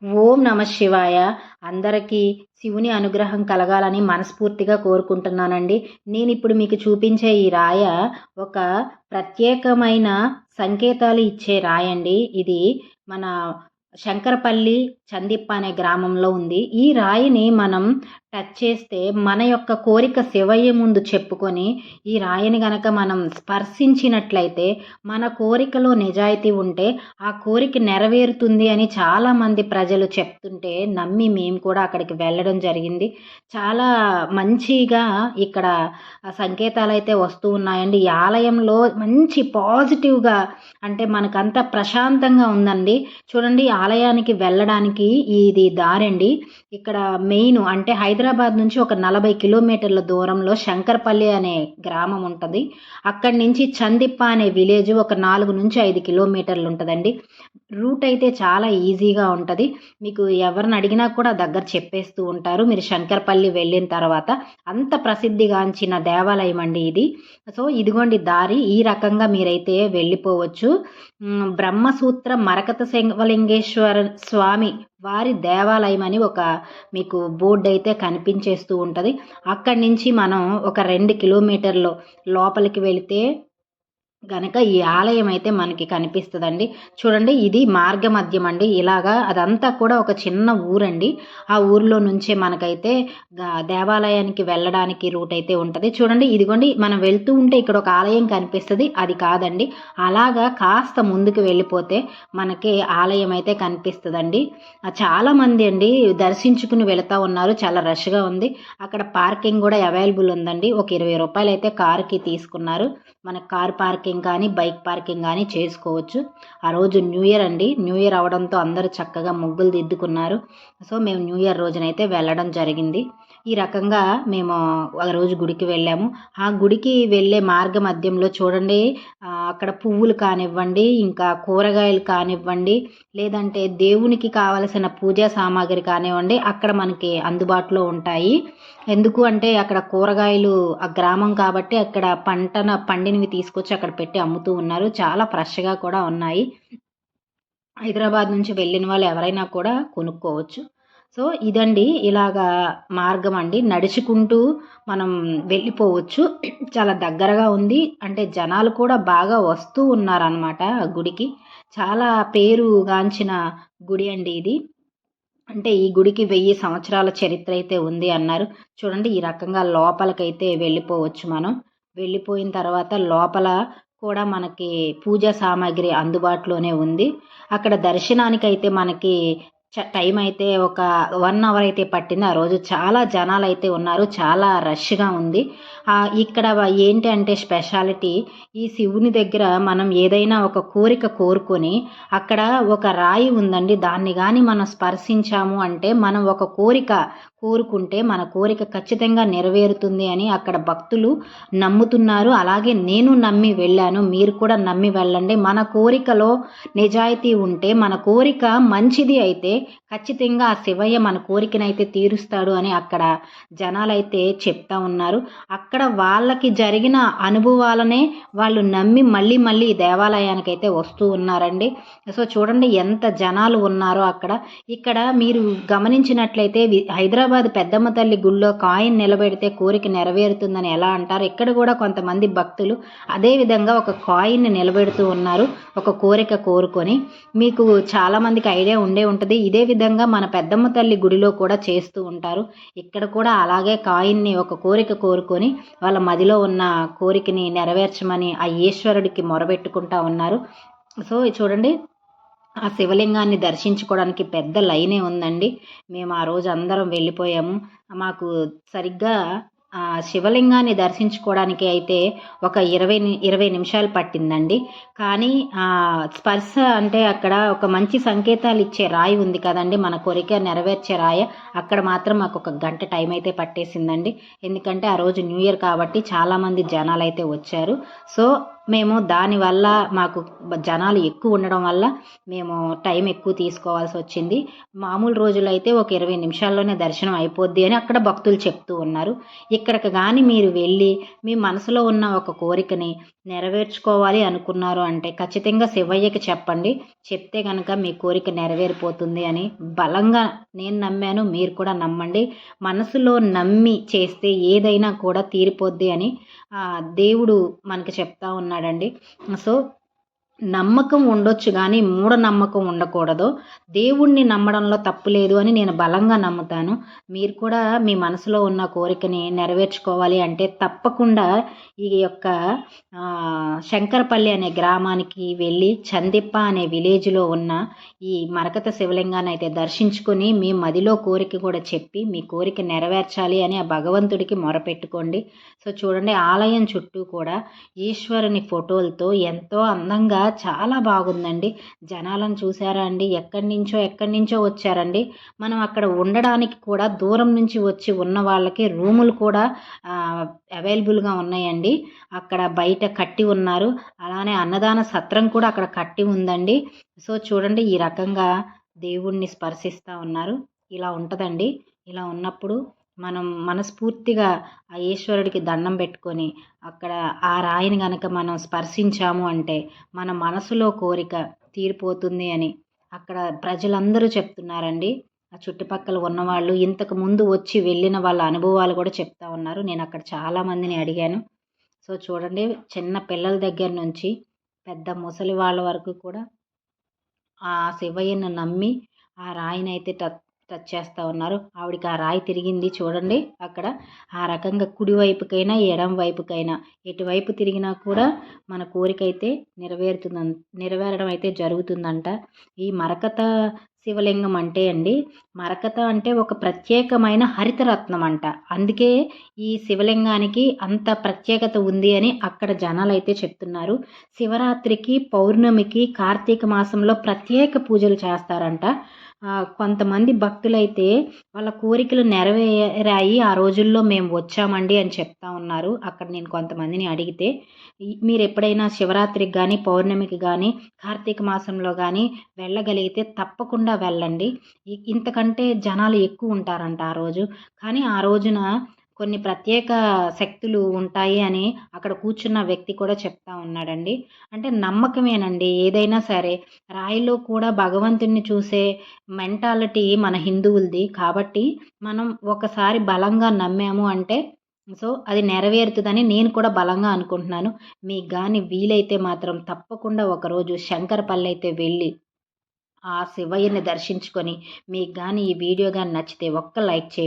ఓం నమ శివాయ. అందరికీ శివుని అనుగ్రహం కలగాలని మనస్ఫూర్తిగా కోరుకుంటున్నానండి. నేనిప్పుడు మీకు చూపించే ఈ రాయ ఒక ప్రత్యేకమైన సంకేతాలు ఇచ్చే రాయండి. ఇది మన శంకరపల్లి చందిప్ప అనే గ్రామంలో ఉంది. ఈ రాయిని మనం టచ్ చేస్తే మన యొక్క కోరిక శివయ్య ముందు చెప్పుకొని ఈ రాయిని గనక మనం స్పర్శించినట్లయితే మన కోరికలో నిజాయితీ ఉంటే ఆ కోరిక నెరవేరుతుంది అని చాలామంది ప్రజలు చెప్తుంటే నమ్మి మేము కూడా అక్కడికి వెళ్ళడం జరిగింది. చాలా మంచిగా ఇక్కడ సంకేతాలైతే వస్తూ ఉన్నాయండి. ఈ ఆలయంలో మంచి పాజిటివ్గా అంటే మనకంతా ప్రశాంతంగా ఉందండి. చూడండి, ఆలయానికి వెళ్ళడానికి ఇది దారండి. ఇక్కడ మెయిన్ అంటే హైదరాబాద్ నుంచి ఒక 40 కిలోమీటర్ల దూరంలో శంకరపల్లి అనే గ్రామం ఉంటుంది. అక్కడి నుంచి చందిప్ప అనే విలేజ్ ఒక 4 నుంచి 5 కిలోమీటర్లు ఉంటుందండి. రూట్ అయితే చాలా ఈజీగా ఉంటుంది. మీకు ఎవరిని అడిగినా కూడా దగ్గర చెప్పేస్తూ ఉంటారు మీరు శంకరపల్లి వెళ్ళిన తర్వాత. అంత ప్రసిద్ధిగాంచిన దేవాలయం అండి ఇది. సో ఇదిగోండి దారి, ఈ రకంగా మీరైతే వెళ్ళిపోవచ్చు. బ్రహ్మసూత్ర మరకత శివలింగేశ్వర స్వామి వారి దేవాలయం అని ఒక మీకు బోర్డు అయితే కనిపించేస్తూ ఉంటుంది. అక్కడి నుంచి మనం ఒక 2 కిలోమీటర్లు లోపలికి వెళితే గనక ఈ ఆలయం అయితే మనకి కనిపిస్తుందండి. చూడండి, ఇది మార్గ మధ్యం అండి. ఇలాగా అదంతా కూడా ఒక చిన్న ఊరండి. ఆ ఊర్లో నుంచే మనకైతే దేవాలయానికి వెళ్ళడానికి రూట్ అయితే ఉంటుంది. చూడండి, ఇదిగోండి మనం వెళ్తూ ఉంటే ఇక్కడ ఒక ఆలయం కనిపిస్తుంది. అది కాదండి, అలాగా కాస్త ముందుకు వెళ్ళిపోతే మనకి ఆలయం అయితే కనిపిస్తుందండి. చాలా మంది అండి దర్శించుకుని వెళుతూ ఉన్నారు. చాలా రష్గా ఉంది. అక్కడ పార్కింగ్ కూడా అవైలబుల్ ఉందండి. ఒక 20 రూపాయలు అయితే కారుకి తీసుకున్నారు. మన కార్ పార్కింగ్ కానీ బైక్ పార్కింగ్ కానీ చేసుకోవచ్చు. ఆ రోజు న్యూ ఇయర్ అండి. న్యూ ఇయర్ అవడంతో అందరూ చక్కగా ముగ్గులు దిద్దుకున్నారు. సో మేము న్యూ ఇయర్ రోజునైతే వెళ్ళడం జరిగింది. ఈ రకంగా మేము ఒక రోజు గుడికి వెళ్ళాము. ఆ గుడికి వెళ్ళే మార్గ మధ్యంలో చూడండి, అక్కడ పువ్వులు కానివ్వండి, ఇంకా కూరగాయలు కానివ్వండి, లేదంటే దేవునికి కావలసిన పూజా సామాగ్రి కానివ్వండి, అక్కడ మనకి అందుబాటులో ఉంటాయి. ఎందుకు అంటే అక్కడ కూరగాయలు ఆ గ్రామం కాబట్టి అక్కడ పండినవి తీసుకొచ్చి అక్కడ పెట్టి అమ్ముతూ ఉన్నారు. చాలా ఫ్రెష్గా కూడా ఉన్నాయి. హైదరాబాద్ నుంచి వెళ్ళిన వాళ్ళు ఎవరైనా కూడా కొనుక్కోవచ్చు. సో ఇదండి, ఇలాగా మార్గం అండి. నడుచుకుంటూ మనం వెళ్ళిపోవచ్చు. చాలా దగ్గరగా ఉంది. అంటే జనాలు కూడా బాగా వస్తూ ఉన్నారనమాట ఆ గుడికి. చాలా పేరుగాంచిన గుడి అండి ఇది. అంటే ఈ గుడికి 1000 సంవత్సరాల చరిత్ర అయితే ఉంది అన్నారు. చూడండి, ఈ రకంగా లోపలికైతే వెళ్ళిపోవచ్చు మనం. వెళ్ళిపోయిన తర్వాత లోపల కూడా మనకి పూజా సామాగ్రి అందుబాటులోనే ఉంది. అక్కడ దర్శనానికైతే మనకి టైం అయితే ఒక 1 అవర్ అయితే పట్టింది. ఆ రోజు చాలా జనాలు అయితే ఉన్నారు. చాలా రష్గా ఉంది. ఇక్కడ ఏంటి అంటే స్పెషాలిటీ, ఈ శివుని దగ్గర మనం ఏదైనా ఒక కోరిక కోరుకొని అక్కడ ఒక రాయి ఉందండి. దాన్ని కానీ మనం స్పర్శించాము అంటే మనం ఒక కోరిక కోరుకుంటే మన కోరిక ఖచ్చితంగా నెరవేరుతుంది అని అక్కడ భక్తులు నమ్ముతున్నారు. అలాగే నేను నమ్మి వెళ్ళాను. మీరు కూడా నమ్మి వెళ్ళండి. మన కోరికలో నిజాయితీ ఉంటే, మన కోరిక మంచిది అయితే ఖచ్చితంగా ఆ శివయ్య మన కోరికనైతే తీరుస్తాడు అని అక్కడ జనాలైతే చెప్తా ఉన్నారు. అక్కడ వాళ్ళకి జరిగిన అనుభవాలనే వాళ్ళు నమ్మి మళ్ళీ మళ్ళీ ఈ దేవాలయానికి అయితే వస్తూ ఉన్నారండి. సో చూడండి ఎంత జనాలు ఉన్నారో అక్కడ. ఇక్కడ మీరు గమనించినట్లయితే హైదరాబాద్ పెద్దమ్మ తల్లి గుళ్ళో కాయిన్ నిలబెడితే కోరిక నెరవేరుతుందని ఎలా అంటారు, ఇక్కడ కూడా కొంతమంది భక్తులు అదే విధంగా ఒక కాయిన్ని నిలబెడుతూ ఉన్నారు ఒక కోరిక కోరుకొని. మీకు చాలా మందికి ఐడియా ఉండే ఉంటుంది. ఇదే విధంగా మన పెద్దమ్మ తల్లి గుడిలో కూడా చేస్తూ ఉంటారు. ఇక్కడ కూడా అలాగే కాయిన్ని ఒక కోరిక కోరుకొని వాళ్ళ మదిలో ఉన్న కోరికని నెరవేర్చమని ఆ ఈశ్వరుడికి మొరబెట్టుకుంటా ఉన్నారు. సో చూడండి, ఆ శివలింగాన్ని దర్శించుకోవడానికి పెద్ద లైనే ఉందండి. మేము ఆ రోజు అందరం వెళ్ళిపోయాము. మాకు సరిగ్గా శివలింగాన్ని దర్శించుకోవడానికి అయితే ఒక 20 నిమిషాలు పట్టిందండి. కానీ స్పర్శ అంటే అక్కడ ఒక మంచి సంకేతాలు ఇచ్చే రాయి ఉంది కదండి, మన కోరిక నెరవేర్చే రాయి. అక్కడ మాత్రం మాకు ఒక గంట టైం అయితే పట్టేసిందండి. ఎందుకంటే ఆ రోజు న్యూ ఇయర్ కాబట్టి చాలామంది జనాలు అయితే వచ్చారు. సో మేము దానివల్ల మాకు జనాలు ఎక్కువ ఉండడం వల్ల మేము టైం ఎక్కువ తీసుకోవాల్సి వచ్చింది. మామూలు రోజులైతే ఒక 20 నిమిషాల్లోనే దర్శనం అయిపోద్ది అని అక్కడ భక్తులు చెప్తూ ఉన్నారు. ఇక్కడికి కానీ మీరు వెళ్ళి మీ మనసులో ఉన్న ఒక కోరికని నెరవేర్చుకోవాలి అనుకున్నారు అంటే ఖచ్చితంగా శివయ్యకి చెప్పండి. చెప్తే కనుక మీ కోరిక నెరవేరిపోతుంది అని బలంగా నేను నమ్మాను. మీరు కూడా నమ్మండి. మనసులో నమ్మి చేస్తే ఏదైనా కూడా తీరిపోద్ది అని దేవుడు మనకి చెప్తా ఉన్నాడండి. సో నమ్మకం ఉండొచ్చు కానీ మూఢనమ్మకం ఉండకూడదు. దేవుణ్ణి నమ్మడంలో తప్పు లేదు అని నేను బలంగా నమ్ముతాను. మీరు కూడా మీ మనసులో ఉన్న కోరికని నెరవేర్చుకోవాలి అంటే తప్పకుండా ఈ యొక్క శంకరపల్లి అనే గ్రామానికి వెళ్ళి చందిప్ప అనే విలేజ్లో ఉన్న ఈ మరకత శివలింగాన్ని అయితే దర్శించుకొని మీ మదిలో కోరిక కూడా చెప్పి మీ కోరిక నెరవేర్చాలి అని ఆ భగవంతుడికి మొరపెట్టుకోండి. సో చూడండి, ఆలయం చుట్టూ కూడా ఈశ్వరుని ఫోటోలతో ఎంతో అందంగా చాలా బాగుందండి. జనాలను చూసారా అండి, ఎక్కడి నుంచో వచ్చారండి. మనం అక్కడ ఉండడానికి కూడా దూరం నుంచి వచ్చి ఉన్న వాళ్ళకి రూములు కూడా అవైలబుల్గా ఉన్నాయండి. అక్కడ బయట కట్టి ఉన్నారు. అలానే అన్నదాన సత్రం కూడా అక్కడ కట్టి ఉందండి. సో చూడండి, ఈ రకంగా దేవుణ్ణి స్పర్శిస్తూ ఉన్నారు. ఇలా ఉంటుందండి. ఇలా ఉన్నప్పుడు మనం మనస్ఫూర్తిగా ఆ ఈశ్వరుడికి దండం పెట్టుకొని అక్కడ ఆ రాయిని కనుక మనం స్పర్శించాము అంటే మన మనసులో కోరిక తీరిపోతుంది అని అక్కడ ప్రజలందరూ చెప్తున్నారండి. ఆ చుట్టుపక్కల ఉన్నవాళ్ళు ఇంతకు ముందు వచ్చి వెళ్ళిన వాళ్ళ అనుభవాలు కూడా చెప్తా ఉన్నారు. నేను అక్కడ చాలామందిని అడిగాను. సో చూడండి, చిన్న పిల్లల దగ్గర నుంచి పెద్ద ముసలి వాళ్ళ వరకు కూడా ఆ శివయ్యను నమ్మి ఆ రాయినైతే టచ్ చేస్తూ ఉన్నారు. ఆవిడకి ఆ రాయి తిరిగింది చూడండి. అక్కడ ఆ రకంగా కుడివైపుకైనా ఎడం వైపుకైనా ఎటువైపు తిరిగినా కూడా మన కోరిక అయితే నెరవేరడం అయితే జరుగుతుందంట. ఈ మరకత శివలింగం అంటే అండి, మరకత అంటే ఒక ప్రత్యేకమైన హరితరత్నం అంట. అందుకే ఈ శివలింగానికి అంత ప్రత్యేకత ఉంది అని అక్కడ జనాలు అయితే చెప్తున్నారు. శివరాత్రికి, పౌర్ణమికి, కార్తీక మాసంలో ప్రత్యేక పూజలు చేస్తారంట. కొంతమంది భక్తులైతే వాళ్ళ కోరికలు నెరవేరాయి, ఆ రోజుల్లో మేము వచ్చామండి అని చెప్తా ఉన్నారు. అక్కడ నేను కొంతమందిని అడిగితే మీరు ఎప్పుడైనా శివరాత్రికి కానీ, పౌర్ణమికి కానీ, కార్తీక మాసంలో కానీ వెళ్ళగలిగితే తప్పకుండా వెళ్ళండి. ఇంతకంటే జనాలు ఎక్కువ ఉంటారంట ఆ రోజు. కానీ ఆ రోజున కొన్ని ప్రత్యేక శక్తులు ఉంటాయి అని అక్కడ కూర్చున్న వ్యక్తి కూడా చెప్తా ఉన్నాడండి. అంటే నమ్మకమేనండి ఏదైనా సరే. రాయిలో కూడా భగవంతుడిని చూసే మెంటాలిటీ మన హిందువులది. కాబట్టి మనం ఒకసారి బలంగా నమ్మాము అంటే సో అది నెరవేరుతుందని నేను కూడా బలంగా అనుకుంటున్నాను. మీకు కానీ వీలైతే మాత్రం తప్పకుండా ఒకరోజు శంకరపల్లి అయితే వెళ్ళి ఆ శివయ్యని దర్శించుకొని మీకు కానీ ఈ వీడియో కానీ నచ్చితే ఒక్క లైక్ చేయండి.